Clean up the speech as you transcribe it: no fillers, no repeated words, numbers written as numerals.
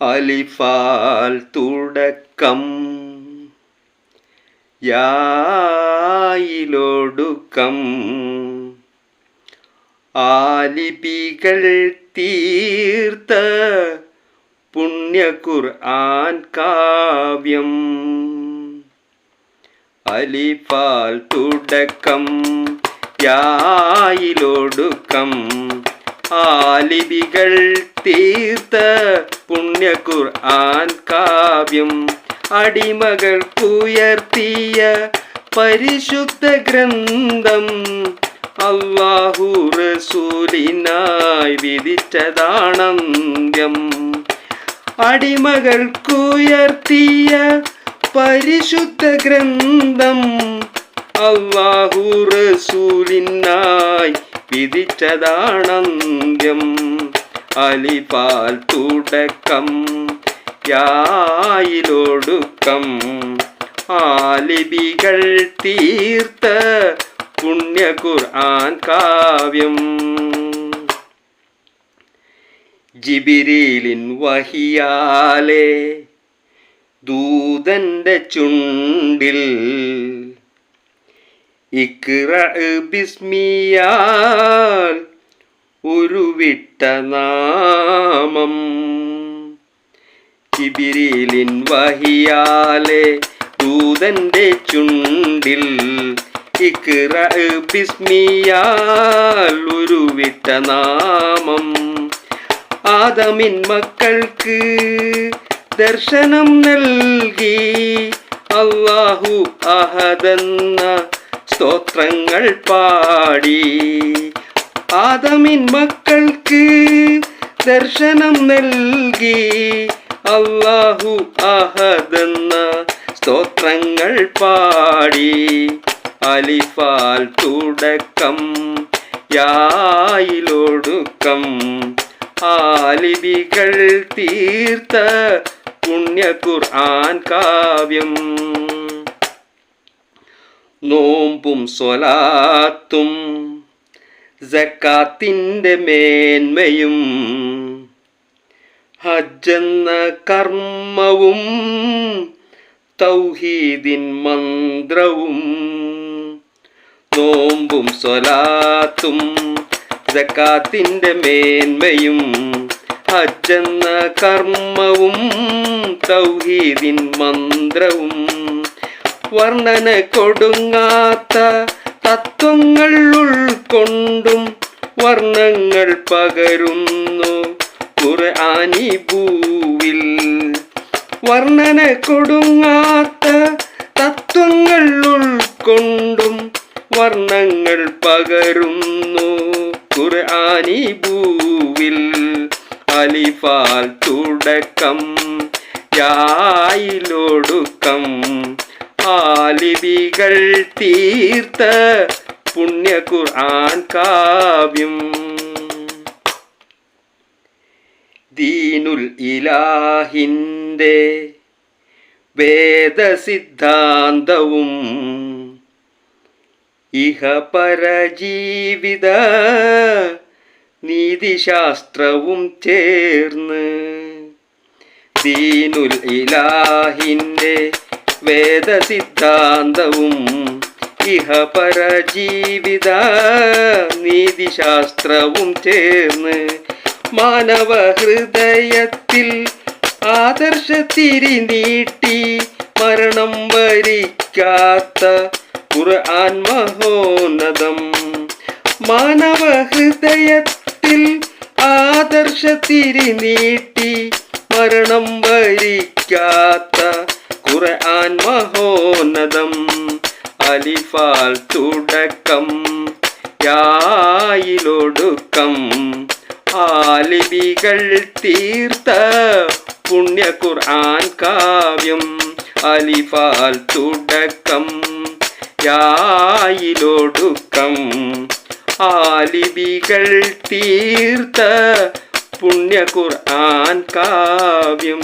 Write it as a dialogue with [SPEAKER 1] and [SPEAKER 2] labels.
[SPEAKER 1] അലിഫാൽ തുടക്കം യായിലൊടുക്കം ആലിപികൾ തീർത്ത പുണ്യ ഖുർആൻ കാവ്യം. അലിഫാൽ തുടക്കം യായിലൊടുക്കം ആലിപികൾ തീർത്ത പുണ്യ ഖുർആൻ കാവ്യം. അടിമകൾക്കുയർത്തിയ പരിശുദ്ധ ഗ്രന്ഥം അല്ലാഹു റസൂലിനായി വിധിച്ചതാണന്ത്യം. അടിമകൾക്കുയർത്തിയ പരിശുദ്ധ ഗ്രന്ഥം അല്ലാഹു റസൂലിനായി വിധിച്ചതാണന്ത്യം. അലിഫാൽ തുടക്കം യായിലൊടുക്കം ആലിപികൾ തീർത്ത പുണ്യ ഖുർആൻ കാവ്യം. ജിബ്രീലിൻ വഹിയാലെ ദൂതന്റെ ചുണ്ടിൽ ഇഖ്റ ബിസ്മിയാൽ ഉരുവിട്ട നാമം. ജിബ്രീലിൻ വഹിയാലെ ദൂതന്റെ ചുണ്ടിൽ ഇഖ്റ ബിസ്മിയാൽ ഉരുവിട്ട നാമം. ആദമിൻ മക്കൾക്ക് ദർശനം നൽകി അല്ലാഹു അഹദെന്ന സ്തോത്രങ്ങൾ പാടി. ആദമിൻ മക്കൾക്ക് ദർശനം നൽകി അല്ലാഹു അഹദെന്ന സ്തോത്രങ്ങൾ പാടി. അലിഫാൽ തുടക്കം യായിലൊടുക്കം ആലിപികൾ തീർത്ത പുണ്യ ഖുർആൻ കാവ്യം. നോമ്പും സ്വലാത്തും സക്കാത്തിന്റെ മേന്മയും ഹജ്ജെന്ന കർമ്മവും തൗഹീദിൻ മന്ത്രവും. നോമ്പും സ്വലാത്തും സക്കാത്തിന്റെ മേന്മയും ഹജ്ജെന്ന കർമ്മവും തൗഹീദിൻ മന്ത്രവും. വർണ്ണന കൊടുങ്ങാത്ത തത്വങ്ങൾ ഉൾക്കൊണ്ടും വർണ്ണങ്ങൾ പകരുന്നു ഖുർആനി ഭൂവിൽ. വർണ്ണന കൊടുങ്ങാത്ത തത്വങ്ങൾ ഉൾക്കൊണ്ടും വർണ്ണങ്ങൾ പകരുന്നു ഖുർആനി ഭൂവിൽ. അലിഫാൽ തുടക്കം യായിലൊടുക്കം ആലിപികൾ തീർത്ത പുണ്യ ഖുർആൻ കാവ്യം. ദീനുൽ ഇലാഹിന്റെ വേദസിദ്ധാന്തവും ഇഹപരജീവിത നീതിശാസ്ത്രവും ചേർന്ന്. ദീനുൽ ഇലാഹിന്റെ വേദസിദ്ധാന്തവും ഇഹപരജീവിത നീതിശാസ്ത്രവും ചേർന്ന് മാനവ ഹൃദയത്തിൽ ആദർശത്തിരി നീട്ടി മരണം വരിക്കാത്ത ഖുർആൻ മഹോന്നതം. മാനവ ഹൃദയത്തിൽ ആദർശത്തിരി നീട്ടി മരണം വരിക്കാത്ത ഖുർആൻ മഹോന്നതം. അലിഫാൽ തുടക്കം യായിലൊടുക്കം ആലിപികൾ തീർത്ത പുണ്യ ഖുർആൻ കാവ്യം. അലിഫാൽ തുടക്കം യായിലൊടുക്കം ആലിപികൾ തീർത്ത പുണ്യ ഖുർആൻ കാവ്യം.